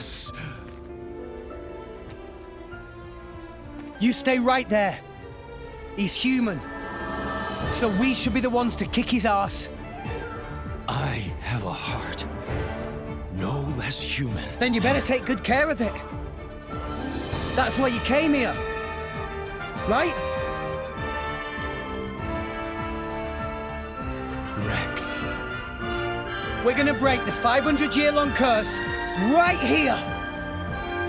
us. You stay right there. He's human. So we should be the ones to kick his ass. I have a heart. No less human. Then you better take good care of it. That's why you came here. Right? Rex. We're gonna break the 500-year-long curse right here.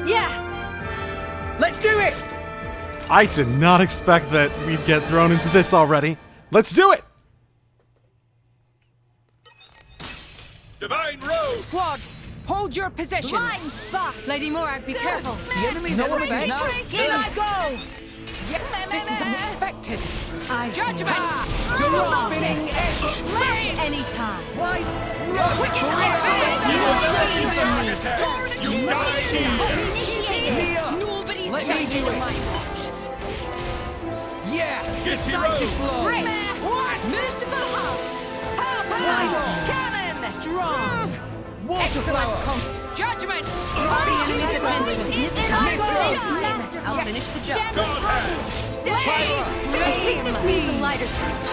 Yeah. Let's do it! I did not expect that we'd get thrown into this already. Let's do it! Divine Rose! Squad, hold your positions. Blind spot! Lady Morag, be careful. The enemy's No enemies effect. now. In I go! Yep, this is unexpected. Judgment! Double spinning edge. Science! Anytime. Why? Quicken You die here! Nobody's Let me dying do in it. my watch. Yeah! Get Decisive hero. blow! What? Merciful heart! Cannon! Strong! Water Excellent flower! Judgment! Draw the enemy's attention. I'll finish the job. Stay! I think this needs a lighter touch.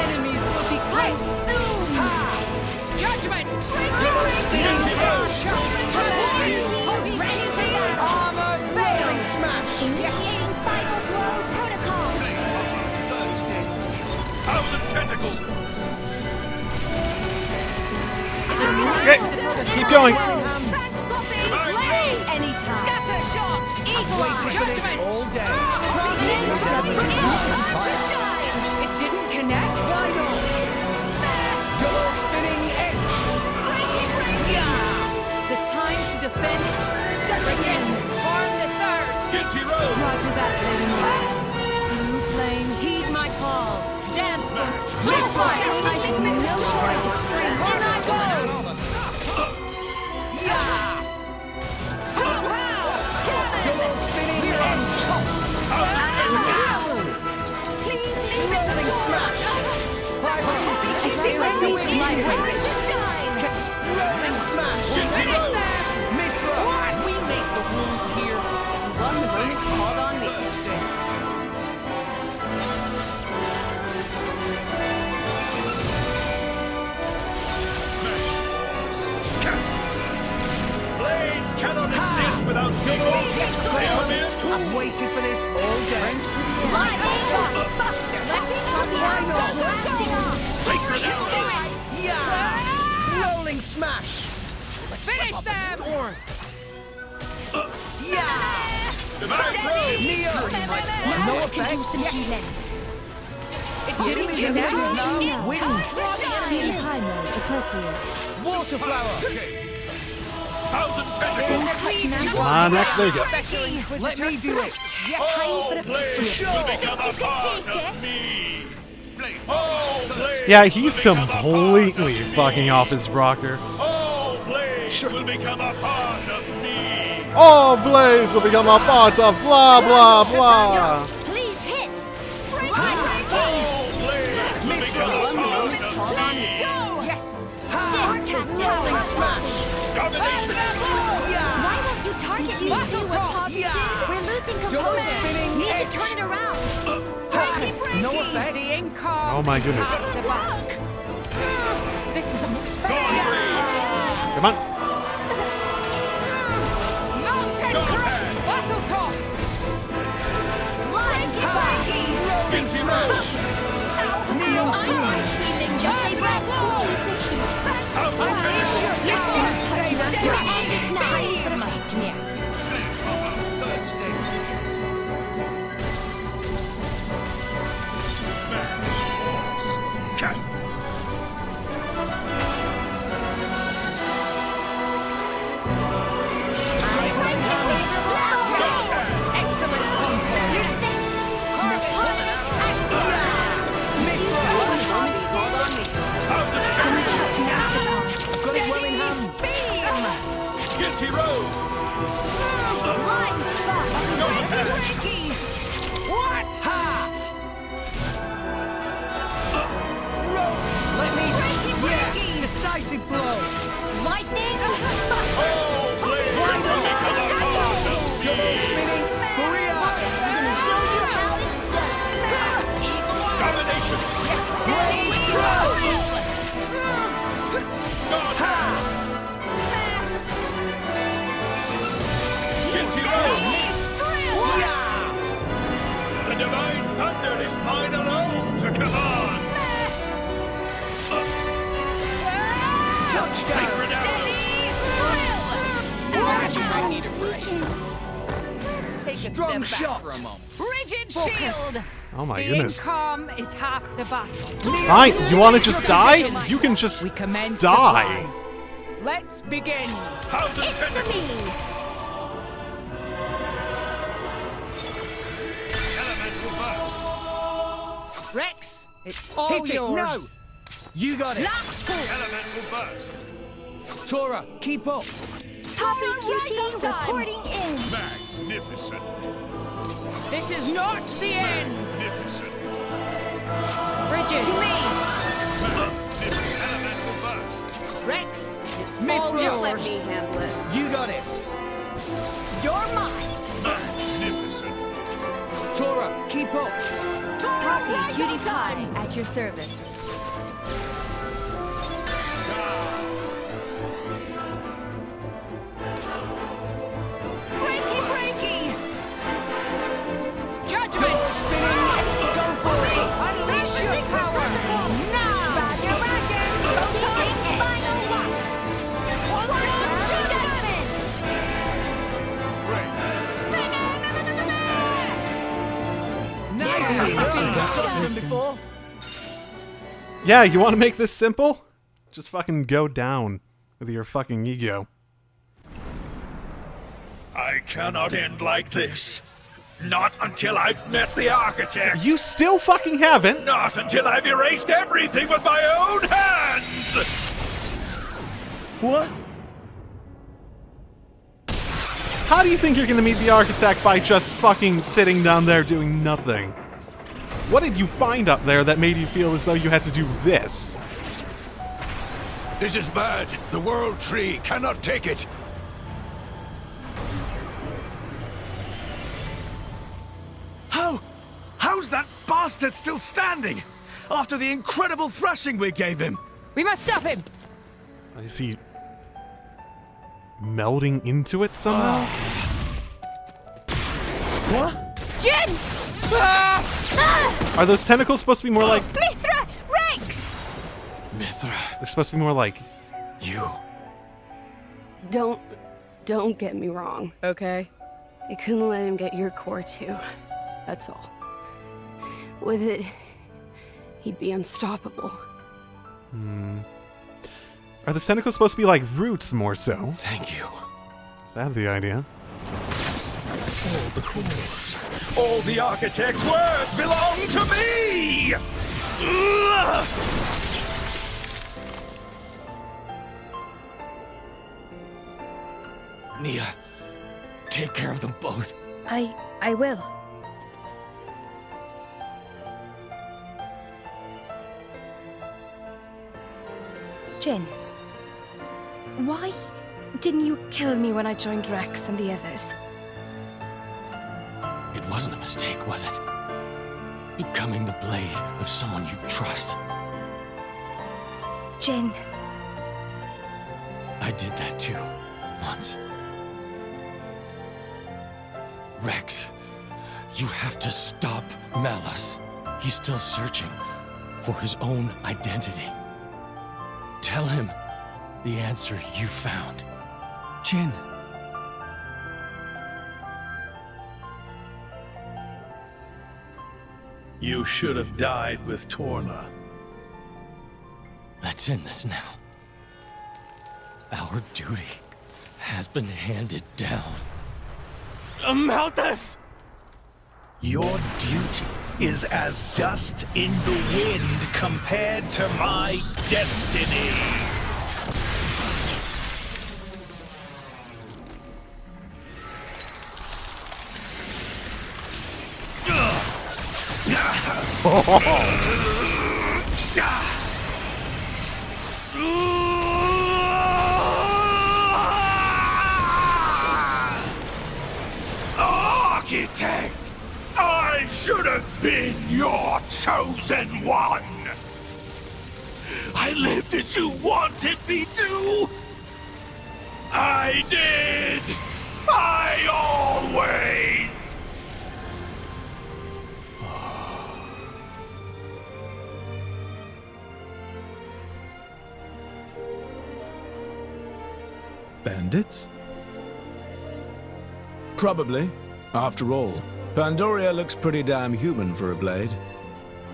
Enemies will be consumed! Judgment! Armor veiling smash! Initiating final blow protocol. Thousand tentacles! Okay, keep going. Anytime. Scatter shot! Eagle eye! Judgment! All day. It didn't connect? Double spinning edge. The time to defend stuck again. Farm the third. Guilty Rose! Roger that, Lady Morag. Blue flame, heed my call. Dance for flip fire. I should know shortage of strength. On I go. Double spinning edge. Please leave it to the Smash. Rolling smash. Finish them. Mid-throw. We make the rules here. You won the moment called on me. Blades cannot exist without double! They are mere I've tools! waited for this all day. Sacred arrow! Yeah! Rolling smash. Finish them. Storm. Yeah! Divine Rose! Neo. No effect. It didn't connect. Now wins. high mode appropriate. Water flower. Thousand tentacles! Come on, next, there you go. Let me do it. All blades will become a part of me! All blades Yeah, he's will become a part completely of me. fucking off his rocker. All blades will become a part of me! All blades will become a part of blah blah blah. Please hit. All blades will become a part of me! Yes. Rolling smash. Domination! Why won't you target me? Muscle See what talk. Pop did? We're losing Double composure. spinning Need to edge. turn it around. No effect. Staying calm. Oh my goodness. Out the back. This is unexpected. Come on. Mountain Crab. Battle talk. Blind spiky. Rolling smash. I'm feeling just Just right. blow. Needs a heal. Thousand tentacles! Listen. Your end is nigh. Come here. take Strong a step shot. back for a moment. Rigid shield. Oh my Staying goodness. calm is half the battle. Fine, you want to just die? You can just We commence the die. climb. Let's begin. Thousand tentacles. Elemental burst. Rex, it's all Hit it, yours. no! You got it. Last pull. Elemental burst. Tora, keep up. Copy QT reporting in. Magnificent. This is not the end. Magnificent. Rigid. To me. Magnificent. Elemental burst. Rex, it's Mid all throw. yours. Just let me handle it. You got it. You're mine. Magnificent. Tora, keep up. Copy QT time at your service. Breaky! Judgment. Spinning. Go for it. Unleash your power. Now. Roger wagon! Releasing final lock! Judgment! Nice. Before. Yeah, you want to make this simple? Just fucking go down with your fucking ego. I cannot end like this. Not until I've met the architect. You still fucking haven't. Not until I've erased everything with my own hands. What? How do you think you're gonna meet the architect by just fucking sitting down there doing nothing? What did you find up there that made you feel as though you had to do this? This is bad. The World Tree cannot take it. How's that bastard still standing? After the incredible thrashing we gave him? We must stop him. Is he melding into it somehow? What? Jin! Are those tentacles supposed to be more like... Mithra! Rex! Mithra, They're supposed to be more like... you. Don't get me wrong, okay? I couldn't let him get your core too. That's all. With it, he'd be unstoppable. Are the tentacles supposed to be like roots more so? Thank you. Is that the idea? All the claws. All the architect's words belong to me! Ugh! Nia, take care of them both. I will. Jin, why didn't you kill me when I joined Rex and the others? It wasn't a mistake, was it? Becoming the blade of someone you trust. Jin, I did that too, once. Rex, you have to stop Malus. He's still searching for his own identity. Tell him the answer you found. Jin. You should have died with Torna. Let's end this now. Our duty has been handed down. Malthus! Your duty is as dust in the wind compared to my destiny. Architect! I should have been your chosen one! I lived as you wanted me to! I did! I always! Bandits? Probably. After all, Pandoria looks pretty damn human for a blade.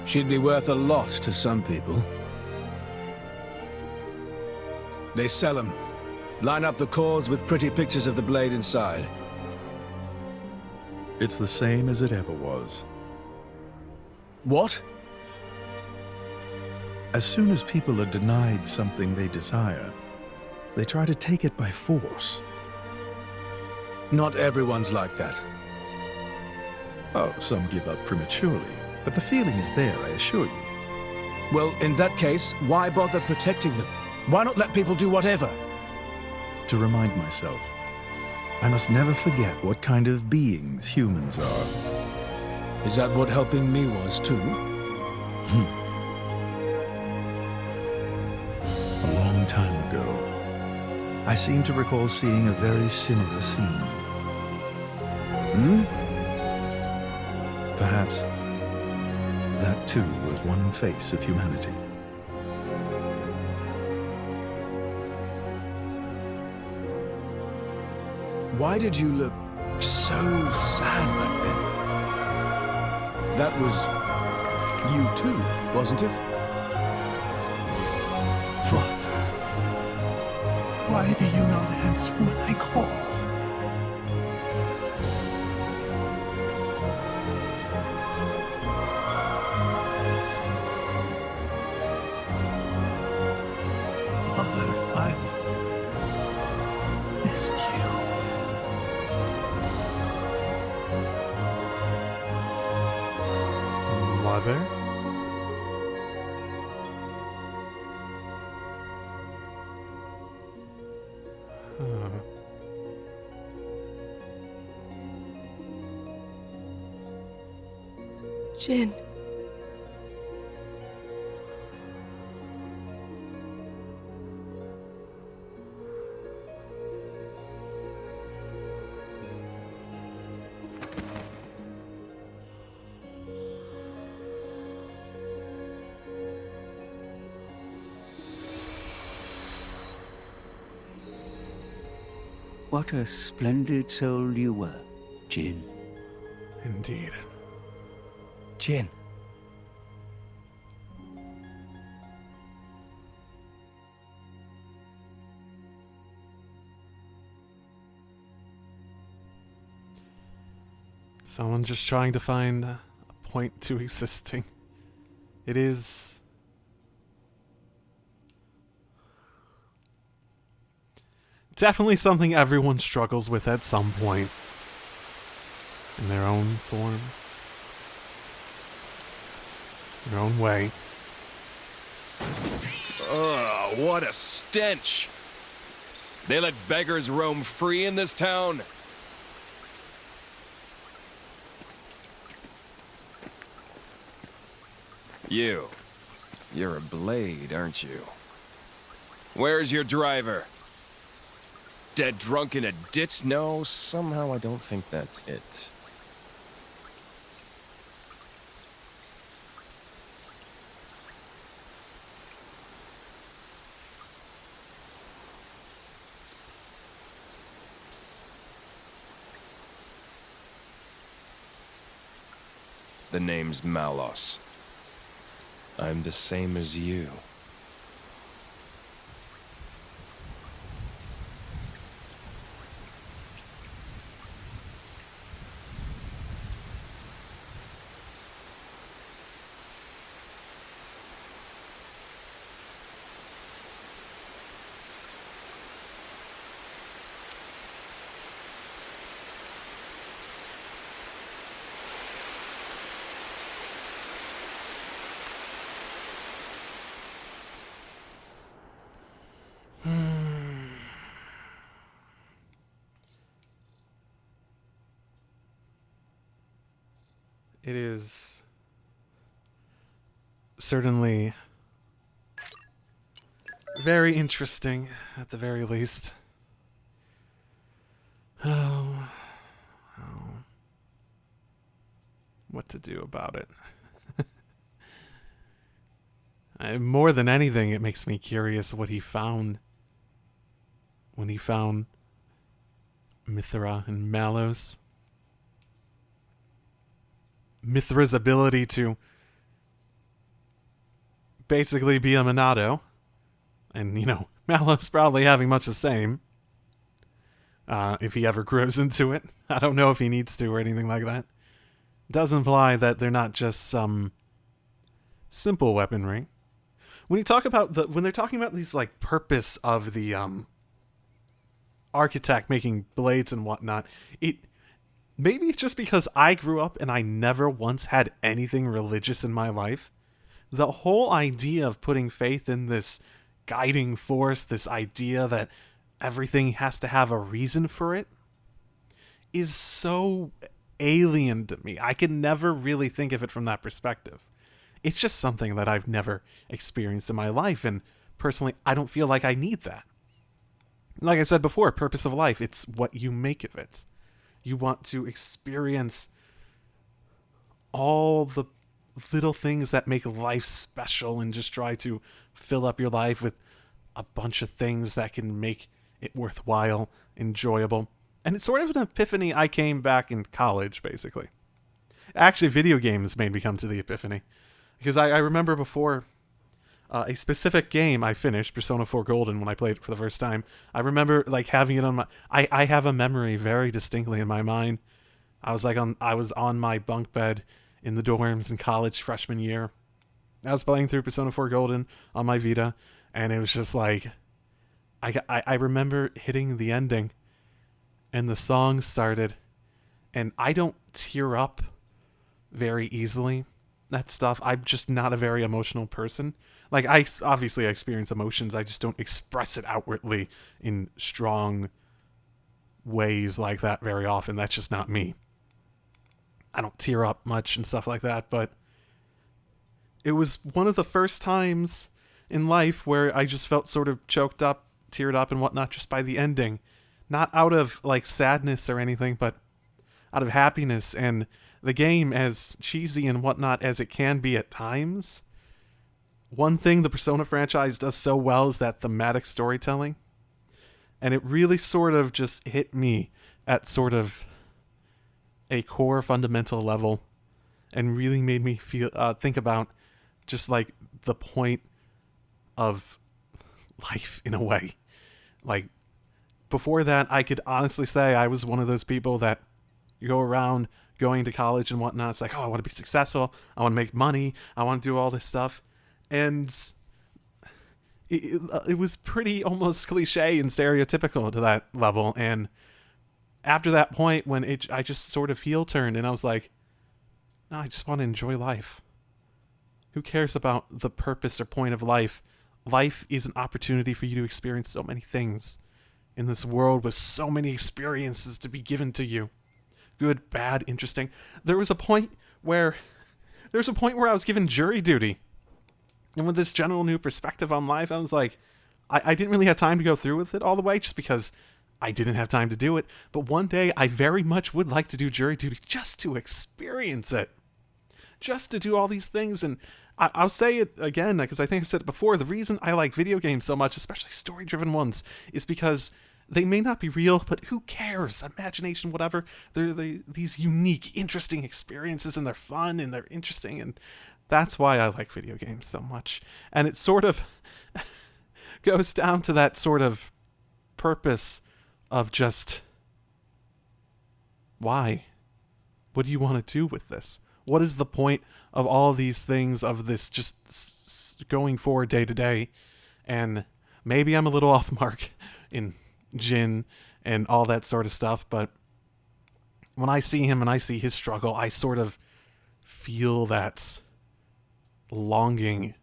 She'd be worth a lot to some people. They sell them. Line up the cords with pretty pictures of the blade inside. It's the same as it ever was. What? As soon as people are denied something they desire, they try to take it by force. Not everyone's like that. Oh, some give up prematurely, but the feeling is there, I assure you. Well, in that case, why bother protecting them? Why not let people do whatever? To remind myself, I must never forget what kind of beings humans are. Is that what helping me was, too? A long time ago, I seem to recall seeing a very similar scene. Perhaps that too was one face of humanity. Why did you look so sad back then? That was you too, wasn't it? Father, why do you not answer when I call? Mother, I've missed you. Mother? Jin. What a splendid soul you were, Jin. Indeed. Jin. Someone just trying to find a point to existing. It is... definitely something everyone struggles with at some point. In their own form. Their own way. Ugh, what a stench! They let beggars roam free in this town? You're a blade, aren't you? Where's your driver? Dead drunk in a ditch? No, somehow I don't think that's it. The name's Malos. I'm the same as you. It is certainly very interesting, at the very least. Oh, what to do about it? More than anything, it makes me curious what he found when he found Mithra and Malos. Mithra's ability to basically be a Monado. And, you know, Malus probably having much the same. If he ever grows into it. I don't know if he needs to or anything like that. Does imply that they're not just some simple weaponry. When they're talking about these like purpose of the architect making blades and whatnot, maybe it's just because I grew up and I never once had anything religious in my life. The whole idea of putting faith in this guiding force, this idea that everything has to have a reason for it, is so alien to me. I can never really think of it from that perspective. It's just something that I've never experienced in my life, and personally, I don't feel like I need that. Like I said before, purpose of life, it's what you make of it. You want to experience all the little things that make life special and just try to fill up your life with a bunch of things that can make it worthwhile, enjoyable. And it's sort of an epiphany I came back in college, basically. Actually, video games made me come to the epiphany. Because I remember before a specific game I finished, Persona 4 Golden, when I played it for the first time. I remember like having it on my... I have a memory very distinctly in my mind. I was on my bunk bed in the dorms in college freshman year. I was playing through Persona 4 Golden on my Vita, and it was just like... I remember hitting the ending, and the song started, and I don't tear up very easily. That stuff, I'm just not a very emotional person. Like, I experience emotions, I just don't express it outwardly in strong ways like that very often. That's just not me. I don't tear up much and stuff like that, but it was one of the first times in life where I just felt sort of choked up, teared up and whatnot just by the ending. Not out of, like, sadness or anything, but out of happiness. And the game, as cheesy and whatnot as it can be at times, one thing the Persona franchise does so well is that thematic storytelling. And it really sort of just hit me at sort of a core fundamental level and really made me think about just like the point of life in a way. Like, before that, I could honestly say I was one of those people that you go around going to college and whatnot. It's like, oh, I want to be successful. I want to make money. I want to do all this stuff. And it was pretty almost cliche and stereotypical to that level. And after that point, when I just sort of heel turned and I was like, no, I just want to enjoy life. Who cares about the purpose or point of life? Life is an opportunity for you to experience so many things in this world with so many experiences to be given to you. Good, bad, interesting. There was a point where I was given jury duty. And with this general new perspective on life, I was like, I didn't really have time to go through with it all the way just because I didn't have time to do it. But one day, I very much would like to do jury duty just to experience it. Just to do all these things. And I'll say it again, because I think I've said it before. The reason I like video games so much, especially story-driven ones, is because they may not be real, but who cares? Imagination, whatever. They're these unique, interesting experiences, and they're fun, and they're interesting, and that's why I like video games so much. And it sort of goes down to that sort of purpose of just, why? What do you want to do with this? What is the point of all of these things, of this just going forward day to day? And maybe I'm a little off mark in Jin and all that sort of stuff, but when I see him and I see his struggle, I sort of feel that longing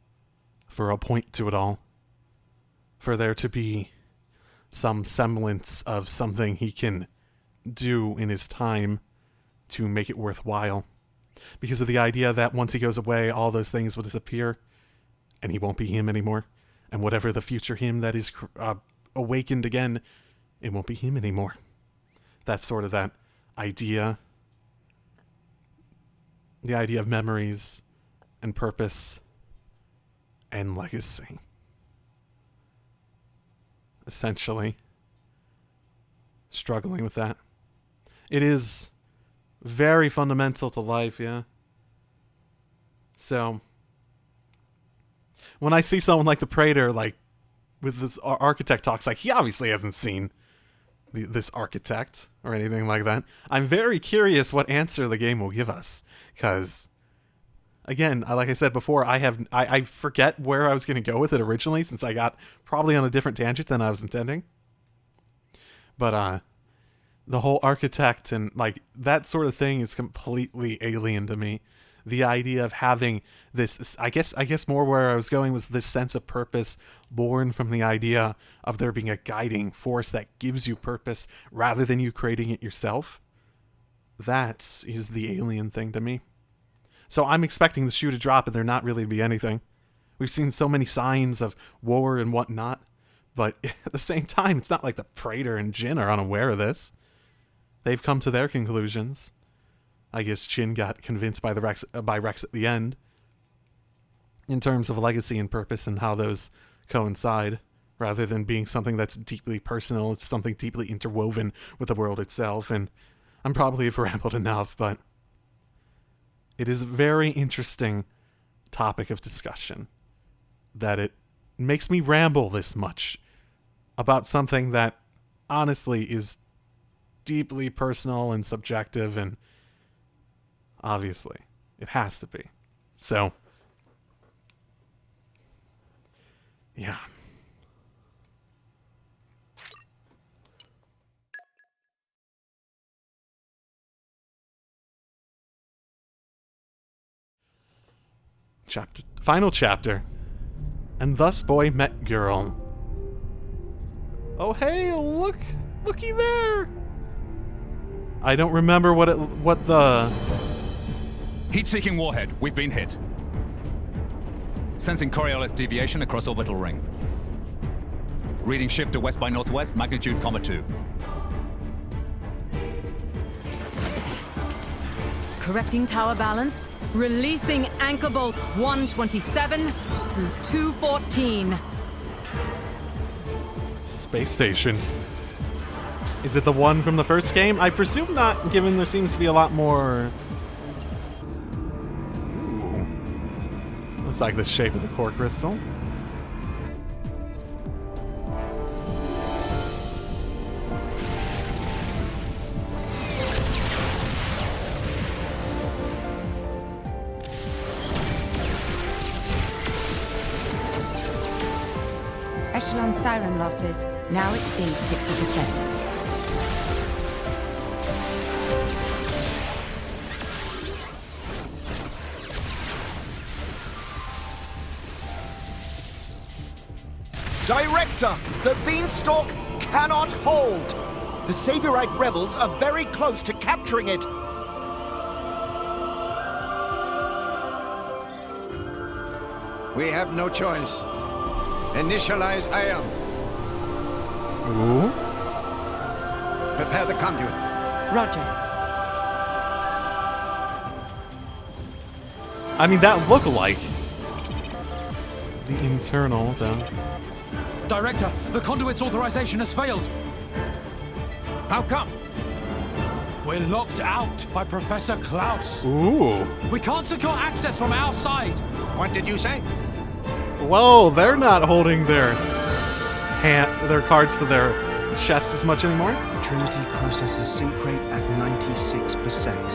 for a point to it all. For there to be some semblance of something he can do in his time to make it worthwhile. Because of the idea that once he goes away, all those things will disappear, and he won't be him anymore. And whatever the future him that is awakened again, it won't be him anymore. That's sort of that idea. The idea of memories and purpose and legacy. Essentially, struggling with that. It is very fundamental to life, yeah. So when I see someone like the Praetor, like with this architect talks, like he obviously hasn't seen this architect or anything like that. I'm very curious what answer the game will give us, because again, like I said before, I forget where I was going to go with it originally, since I got probably on a different tangent than I was intending. But the whole architect and like that sort of thing is completely alien to me. The idea of having this, I guess more where I was going was this sense of purpose born from the idea of there being a guiding force that gives you purpose rather than you creating it yourself. That is the alien thing to me. So I'm expecting the shoe to drop and there not really be anything. We've seen so many signs of war and whatnot, but at the same time, it's not like the Praetor and Jin are unaware of this. They've come to their conclusions. I guess Jin got convinced by Rex at the end in terms of legacy and purpose and how those coincide, rather than being something that's deeply personal. It's something deeply interwoven with the world itself. And I'm probably rambled enough, but it is a very interesting topic of discussion that it makes me ramble this much about something that honestly is deeply personal and subjective, and obviously it has to be. So yeah. Final chapter. And thus boy met girl. Oh hey, looky there. I don't remember what the Heat-seeking warhead. We've been hit. Sensing Coriolis deviation across orbital ring. Reading shift to west by northwest, magnitude, 2. Correcting tower balance. Releasing anchor bolt 127 through 214. Space station. Is it the one from the first game? I presume not, given there seems to be a lot more. Ooh. Looks like the shape of the core crystal. Echelon siren losses now exceed 60%. Director, the beanstalk cannot hold. The Saviorite rebels are very close to capturing it. We have no choice. Initialize ion. Ooh. Prepare the conduit. Roger. I mean, that looked like the internal down. Director, the conduit's authorization has failed. How come? We're locked out by Professor Klaus. Ooh. We can't secure access from our side. What did you say? Whoa, they're not holding their cards to their chest as much anymore. Trinity processes sync rate at 96%.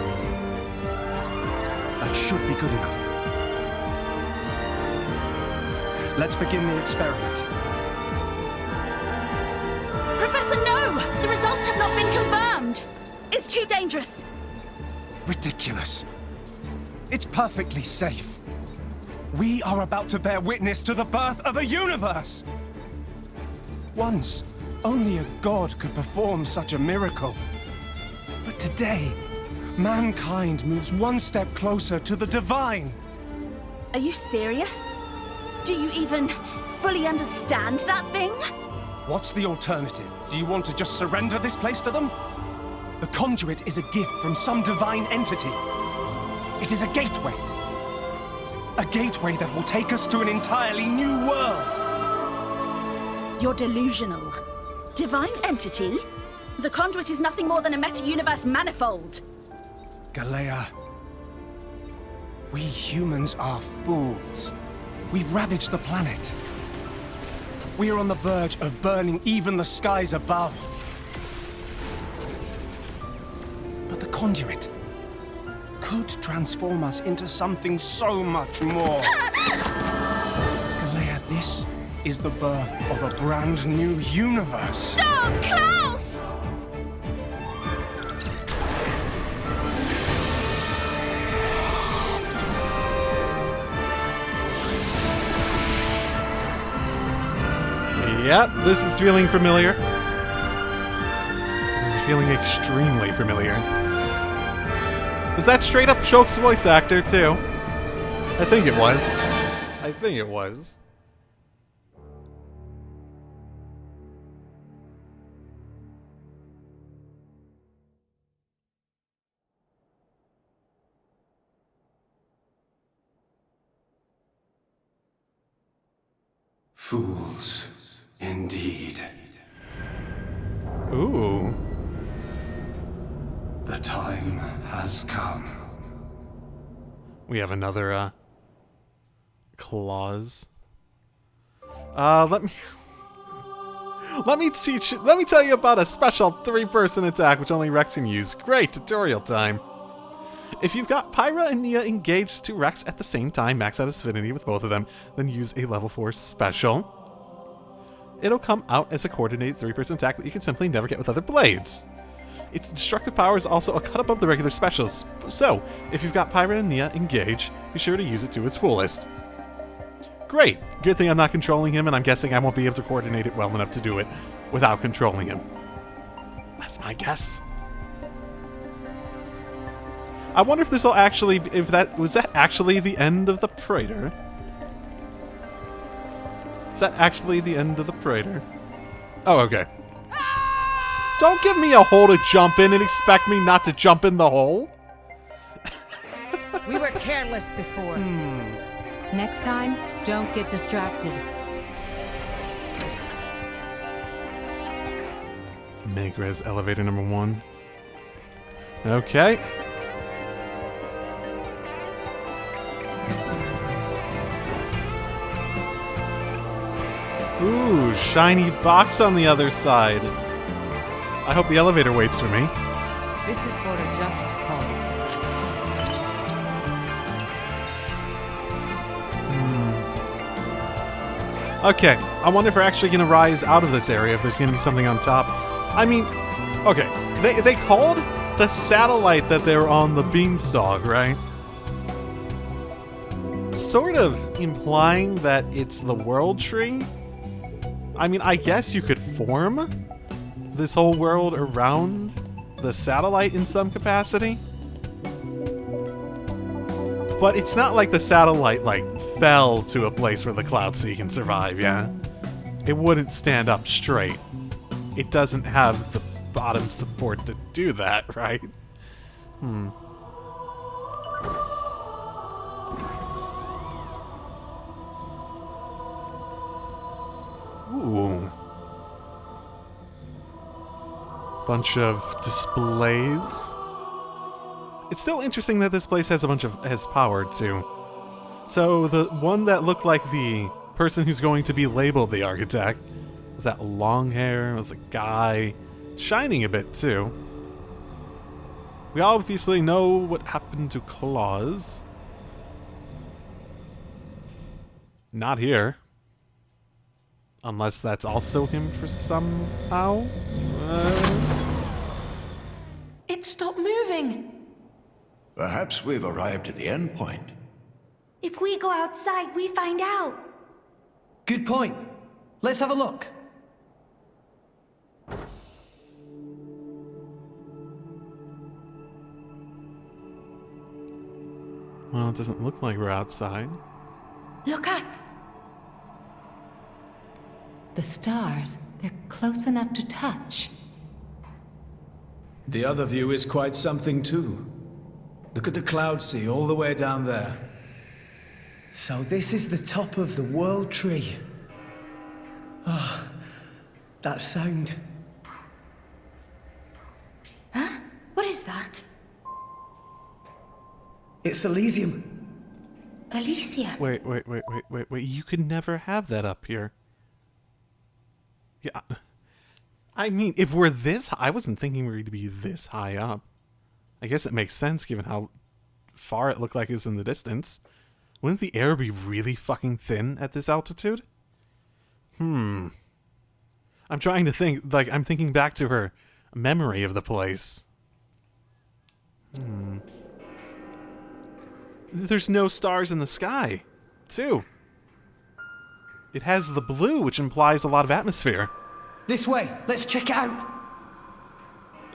That should be good enough. Let's begin the experiment. Professor, no! The results have not been confirmed! It's too dangerous! Ridiculous. It's perfectly safe. We are about to bear witness to the birth of a universe! Once, only a god could perform such a miracle. But today, mankind moves one step closer to the divine. Are you serious? Do you even fully understand that thing? What's the alternative? Do you want to just surrender this place to them? The conduit is a gift from some divine entity. It is a gateway. A gateway that will take us to an entirely new world. You're delusional. Divine entity? The conduit is nothing more than a meta-universe manifold. Galea, We humans are fools. We've ravaged the planet. We are on the verge of burning even the skies above. But the conduit could transform us into something so much more. Galea, this is the birth of a brand new universe. Stop, Klaus! Yep, this is feeling familiar. This is feeling extremely familiar. Was that straight up Shulk's voice actor, too? I think it was. I think it was. Fools, indeed. Ooh. The time has come. We have another, clause. Let me tell you about a special 3-person attack which only Rex can use. Great tutorial time. If you've got Pyra and Nia engaged to Rex at the same time, max out his affinity with both of them, then use a level 4 special. It'll come out as a coordinated 3-person attack that you can simply never get with other blades. Its destructive power is also a cut above the regular specials, so if you've got Pyra and Nia engaged, be sure to use it to its fullest. Great! Good thing I'm not controlling him, and I'm guessing I won't be able to coordinate it well enough to do it without controlling him. That's my guess. I wonder if this will actually, was that actually the end of the Praetor? Is that actually the end of the Praetor? Oh, okay. Don't give me a hole to jump in and expect me not to jump in the hole. We were careless before. Next time, don't get distracted. Megrez elevator number 1. Okay. Ooh, shiny box on the other side. I hope the elevator waits for me. This is for a just cause. Okay, I wonder if we're actually going to rise out of this area, if there's going to be something on top. I mean, okay, they called the satellite that they're on the beanstalk, right? Sort of implying that it's the world tree. I mean, I guess you could form this whole world around the satellite in some capacity. But it's not like the satellite, like, fell to a place where the Cloud Sea can survive, yeah? It wouldn't stand up straight. It doesn't have the bottom support to do that, right? Ooh. Bunch of displays. It's still interesting that this place has has power too. So the one that looked like the person who's going to be labeled the architect was that long hair, was a guy shining a bit too. We obviously know what happened to Claus. Not here. Unless that's also him for somehow? It stopped moving. Perhaps we've arrived at the end point. If we go outside, we find out. Good point. Let's have a look. Well, it doesn't look like we're outside. Look up. The stars, they're close enough to touch. The other view is quite something too. Look at the Cloud Sea all the way down there. So this is the top of the world tree. Oh, that sound. Huh? What is that? It's Elysium. Alicia. Wait. You could never have that up here. Yeah. I mean, if we're this high, I wasn't thinking we were going to be this high up. I guess it makes sense given how far it looked like it was in the distance. Wouldn't the air be really fucking thin at this altitude? I'm trying to think, like, I'm thinking back to her memory of the place. There's no stars in the sky, too. It has the blue, which implies a lot of atmosphere. This way. Let's check it out.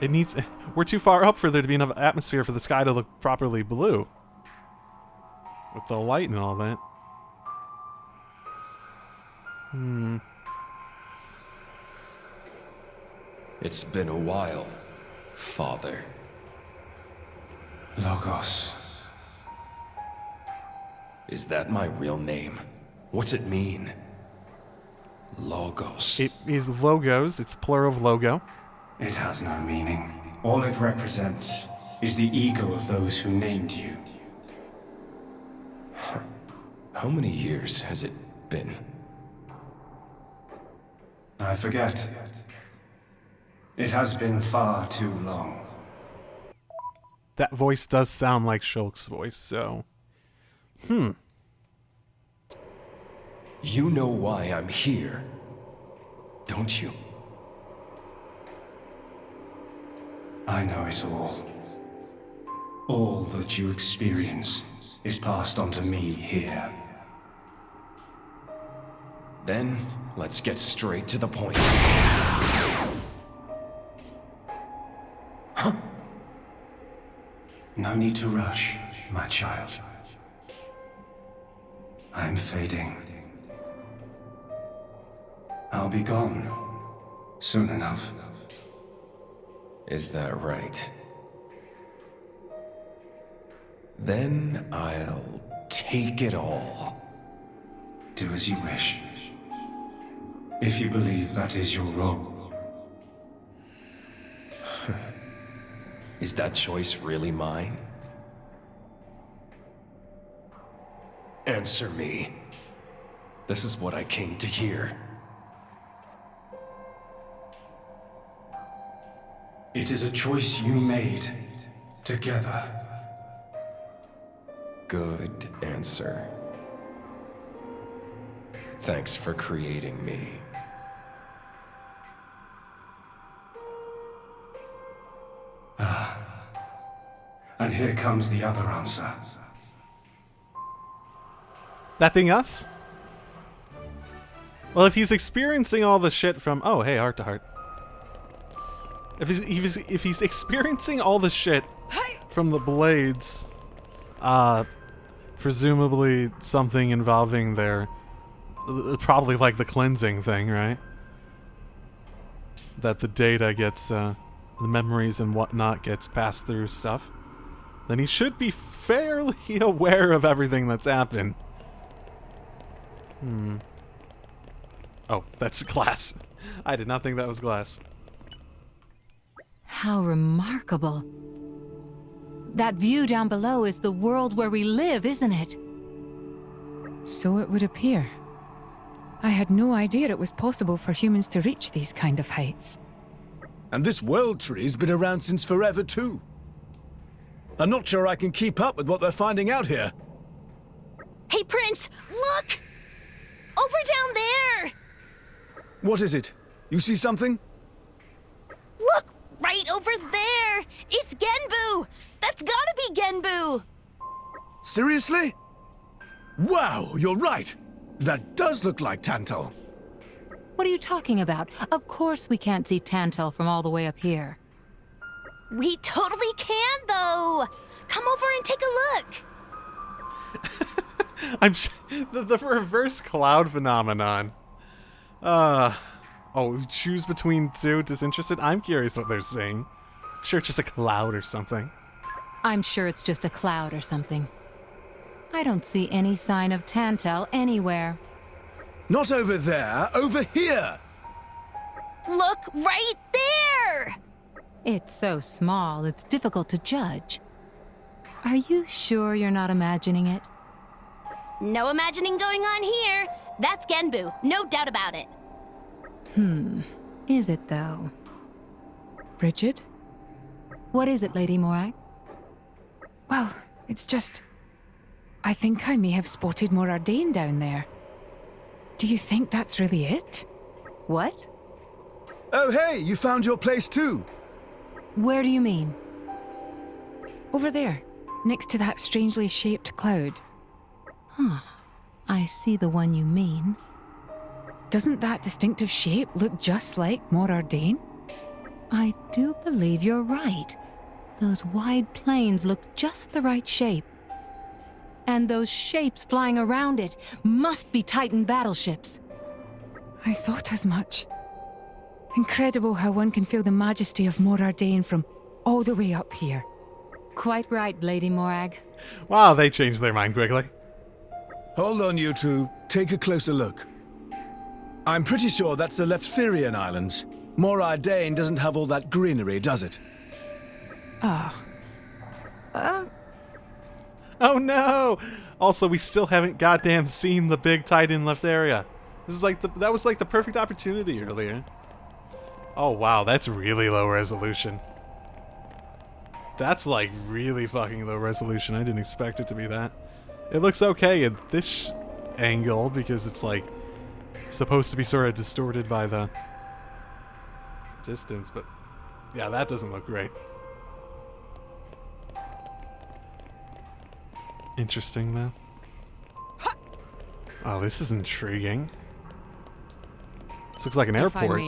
It needs... We're too far up for there to be enough atmosphere for the sky to look properly blue. With the light and all that. It's been a while, Father. Logos. Is that my real name? What's it mean? Logos. It is logos. It's plural of logo. It has no meaning. All it represents is the ego of those who named you. How many years has it been? I forget. It has been far too long. That voice does sound like Shulk's voice, so... You know why I'm here, don't you? I know it all. All that you experience is passed on to me here. Then, let's get straight to the point. No need to rush, my child. I'm fading. I'll be gone soon enough. Is that right? Then I'll take it all. Do as you wish. If you believe that is your role. Is that choice really mine? Answer me. This is what I came to hear. It is a choice you made together. Good answer. Thanks for creating me. And here comes the other answer. That being us? Well, if he's experiencing all the shit from... Oh, hey, heart to heart. If he's experiencing all the shit from the blades, presumably something involving their... Probably like the cleansing thing, right? That the data gets... the memories and whatnot gets passed through stuff. Then he should be fairly aware of everything that's happened. Oh, that's glass. I did not think that was glass. How remarkable. That view down below is the world where we live, isn't it? So it would appear. I had no idea it was possible for humans to reach these kind of heights. And this world tree's been around since forever, too. I'm not sure I can keep up with what they're finding out here. Hey, Prince, look! Over down there! What is it? You see something? Look, right over there! It's Genbu! That's gotta be Genbu! Seriously? Wow, you're right! That does look like Tantal. What are you talking about? Of course we can't see Tantal from all the way up here. We totally can, though! Come over and take a look! The reverse cloud phenomenon. Oh, choose between two, disinterested? I'm curious what they're saying. I'm sure it's just a cloud or something. I'm sure it's just a cloud or something. I don't see any sign of Tantal anywhere. Not over there, over here! Look right there! It's so small, it's difficult to judge. Are you sure you're not imagining it? No imagining going on here. That's Genbu, no doubt about it. Is it though? Brighid? What is it, Lady Morag? Well, it's just... I think I may have spotted Morag down there. Do you think that's really it? What? Oh, hey, you found your place too. Where do you mean? Over there, next to that strangely shaped cloud. Huh. I see the one you mean. Doesn't that distinctive shape look just like Morag? I do believe you're right. Those wide plains look just the right shape. And those shapes flying around it must be Titan battleships. I thought as much. Incredible how one can feel the majesty of Morag from all the way up here. Quite right, Lady Morag. Wow, they changed their mind quickly. Hold on, you two. Take a closer look. I'm pretty sure that's the Leftherian Islands. Morag doesn't have all that greenery, does it? Oh no! Also, we still haven't goddamn seen the big Titan left area. This is like that was like the perfect opportunity earlier. Oh wow, that's really low resolution. That's like really fucking low resolution. I didn't expect it to be that. It looks okay at this angle because it's like supposed to be sort of distorted by the distance, but yeah, that doesn't look great. Interesting though. Oh, this is intriguing. This looks like an airport.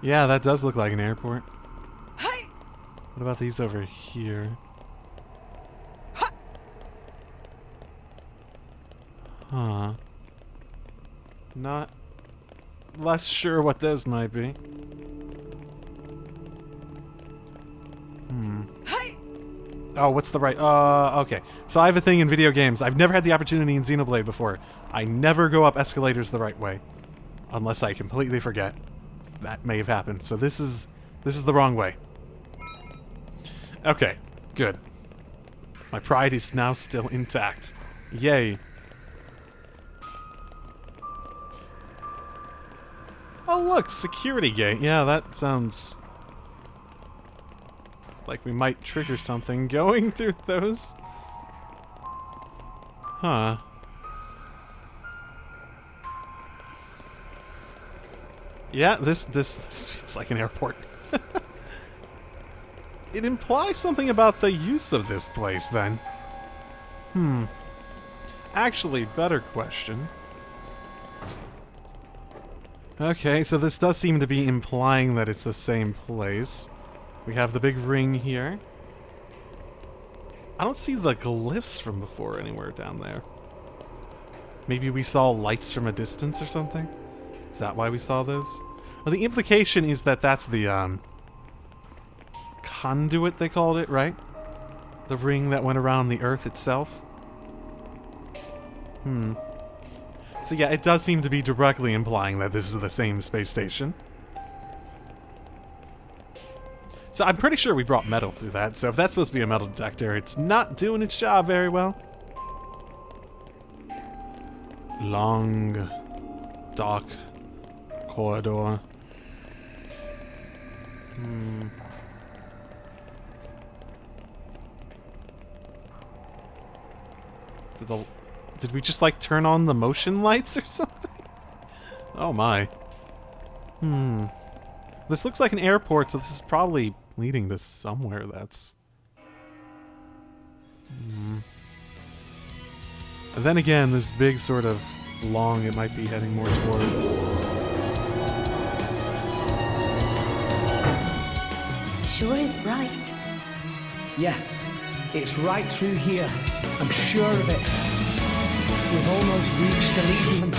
Yeah, that does look like an airport. What about these over here? Huh. Not less sure what those might be. Oh, what's the right... okay. So I have a thing in video games. I've never had the opportunity in Xenoblade before. I never go up escalators the right way. Unless I completely forget. That may have happened. So this is the wrong way. Okay, good. My pride is now still intact. Yay. Oh look, security gate. Yeah, that sounds like we might trigger something going through those. Huh. Yeah, this feels like an airport. It implies something about the use of this place, then. Actually, better question. Okay, so this does seem to be implying that it's the same place. We have the big ring here. I don't see the glyphs from before anywhere down there. Maybe we saw lights from a distance or something? Is that why we saw those? Well, the implication is that that's the, conduit, they called it, right? The ring that went around the Earth itself? So yeah, it does seem to be directly implying that this is the same space station. So I'm pretty sure we brought metal through that, so if that's supposed to be a metal detector, it's not doing its job very well. Long, dark corridor. Did we just like turn on the motion lights or something? Oh my. This looks like an airport, so this is probably leading to somewhere that's... And then again, this big sort of long, it might be heading more towards... Sure is bright. Yeah, it's right through here. I'm sure of it. We've almost reached Elysium.